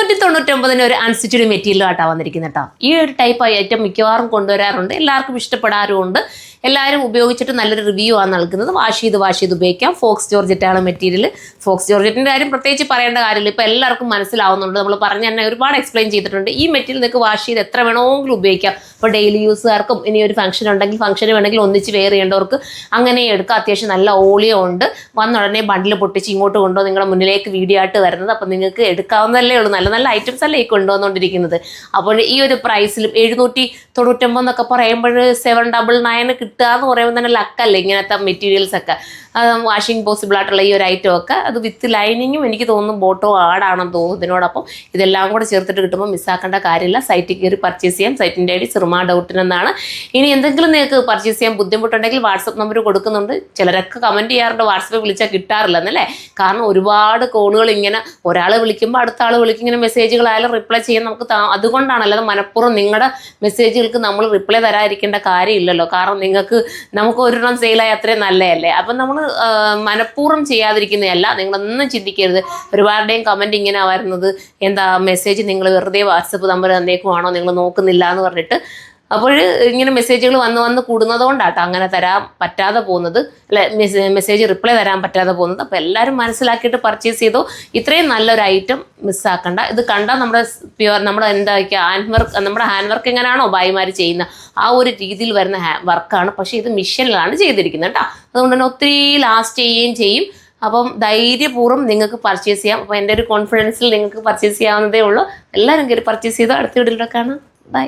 299 ഒരു unstitched material ആയിട്ടാണ് വന്നിരിക്കുന്നത് കേട്ടോ. ഈ ഒരു ടൈപ്പ് ഐറ്റം മിക്കവാറും കൊണ്ടുവരാറുണ്ട്, എല്ലാവർക്കും ഇഷ്ടപ്പെടാറുമുണ്ട്. എല്ലാവരും ഉപയോഗിച്ചിട്ട് നല്ലൊരു റിവ്യൂ ആണ് നൽകുന്നത്. വാഷ് ചെയ്ത് ഉപയോഗിക്കാം. ഫോക്സ് ജോർജറ്റാണ് മെറ്റീരിയൽ. ഫോക്സ് ജോർജറ്റിൻ്റെ കാര്യം പ്രത്യേകിച്ച് പറയേണ്ട കാര്യമില്ല, ഇപ്പോൾ എല്ലാവർക്കും മനസ്സിലാവുന്നുണ്ട്. നമ്മൾ പറഞ്ഞ് തന്നെ ഒരുപാട് എക്സ്പ്ലെയിൻ ചെയ്തിട്ടുണ്ട്. ഈ മെറ്റീരിയൽ നിങ്ങൾക്ക് വാഷ് ചെയ്ത് എത്ര വേണമെങ്കിലും ഉപയോഗിക്കാം. ഇപ്പോൾ ഡെയിലി യൂസുകാർക്കും ഇനി ഒരു ഫംഗ്ഷൻ ഉണ്ടെങ്കിൽ ഫംഗ്ഷന് വേണമെങ്കിൽ ഒന്നിച്ച് വെയർ ചെയ്യേണ്ടവർക്ക് അങ്ങനെ എടുക്കാം. അത്യാവശ്യം നല്ല ഓളിയം ഉണ്ട്. വന്നുടനെ ബണ്ടിൽ പൊട്ടിച്ച് ഇങ്ങോട്ട് കൊണ്ടുവന്ന് നിങ്ങളുടെ മുന്നിലേക്ക് വീഡിയോ ആയിട്ട് വരുന്നത്. അപ്പം നിങ്ങൾക്ക് എടുക്കാവുന്നതല്ലേ ഉള്ളൂ. നല്ല നല്ല ഐറ്റംസ് അല്ലേ ഈ കൊണ്ടുവന്നുകൊണ്ടിരിക്കുന്നത്. അപ്പോൾ ഈ ഒരു പ്രൈസിലും 799 എന്നൊക്കെ പറയുമ്പോൾ 799 കിട്ടുക എന്ന് പറയുമ്പോൾ തന്നെ ലക്കല്ലേ ഇങ്ങനത്തെ മെറ്റീരിയൽസ് ഒക്കെ. വാഷിംഗ് പോസിബിൾ ആയിട്ടുള്ള ഈ ഒരു ഐറ്റം ഒക്കെ അത് വിത്ത് ലൈനിങ്ങും എനിക്ക് തോന്നുന്നു ബോട്ടോ ആടാണെന്ന് തോന്നുന്നു. ഇതിനോടൊപ്പം ഇതെല്ലാം കൂടെ ചേർത്തിട്ട് കിട്ടുമ്പോൾ മിസ്സാക്കേണ്ട കാര്യമില്ല. സൈറ്റിൽ കയറി പർച്ചേസ് ചെയ്യാം. സൈറ്റിൻ്റെ ഐഡി സിർമ ഡൗട്ടിനെന്നാണ്. ഇനി എന്തെങ്കിലും നിങ്ങൾക്ക് പർച്ചേസ് ചെയ്യാൻ ബുദ്ധിമുട്ടുണ്ടെങ്കിൽ വാട്സപ്പ് നമ്പർ കൊടുക്കുന്നുണ്ട്. ചിലരൊക്കെ കമൻറ്റ് ചെയ്യാറുണ്ട് വാട്സപ്പിൽ വിളിച്ചാൽ കിട്ടാറില്ലെന്നല്ലേ. കാരണം ഒരുപാട് കോളുകൾ ഇങ്ങനെ ഒരാൾ വിളിക്കുമ്പോൾ അടുത്ത ആൾ വിളിക്കും, ഇങ്ങനെ മെസ്സേജുകളായാലും റിപ്ലൈ ചെയ്യാൻ നമുക്ക് അതുകൊണ്ടാണ്. അല്ലാതെ മനഃപൂർവ്വം നിങ്ങളുടെ മെസ്സേജുകൾക്ക് നമ്മൾ റിപ്ലൈ തരാതിരിക്കേണ്ട കാര്യമില്ലല്ലോ. കാരണം നമുക്ക് ഒരെണ്ണം സെയിലായി അത്രയും നല്ലതല്ലേ. അപ്പം നമ്മൾ മനഃപൂർവ്വം ചെയ്യാതിരിക്കുന്നതല്ല. നിങ്ങളൊന്നും ചിന്തിക്കരുത്. ഒരുപാരുടെയും കമൻറ്റ് ഇങ്ങനെ വരുന്നത് എന്താ മെസ്സേജ് നിങ്ങൾ വെറുതെ വാട്സപ്പ് നമ്പർ തന്നേക്കുവാണോ, നിങ്ങൾ നോക്കുന്നില്ല എന്ന് പറഞ്ഞിട്ട്. അപ്പോൾ ഇങ്ങനെ മെസ്സേജുകൾ വന്ന് കൂടുന്നതുകൊണ്ടാട്ടോ അങ്ങനെ തരാൻ പറ്റാതെ പോകുന്നത്, അല്ലെ മെസ്സേജ് റിപ്ലൈ തരാൻ പറ്റാതെ പോകുന്നത്. അപ്പോൾ എല്ലാവരും മനസ്സിലാക്കിയിട്ട് പർച്ചേസ് ചെയ്തോ. ഇത്രയും നല്ലൊരു ഐറ്റം മിസ്സാക്കണ്ട. ഇത് കണ്ടാൽ നമ്മുടെ എന്താ നമ്മുടെ ഹാൻഡ് വർക്ക് എങ്ങനെയാണോ ഭായിമാർ ചെയ്യുന്ന ആ ഒരു രീതിയിൽ വരുന്ന വർക്കാണ്. പക്ഷേ ഇത് മിഷനിലാണ് ചെയ്തിരിക്കുന്നത് കേട്ടോ. അതുകൊണ്ട് തന്നെ ഒത്തിരി ലാസ്റ്റ് ചെയ്യുകയും ചെയ്യും. അപ്പം ധൈര്യപൂർവ്വം നിങ്ങൾക്ക് പർച്ചേസ് ചെയ്യാം. അപ്പോൾ എൻ്റെ ഒരു കോൺഫിഡൻസിൽ നിങ്ങൾക്ക് പർച്ചേസ് ചെയ്യാവുന്നതേ ഉള്ളൂ. എല്ലാവരും കയറി പർച്ചേസ് ചെയ്തോ. അടുത്ത വീഡിയോയിലൊക്കെ കാണാം. ബൈ.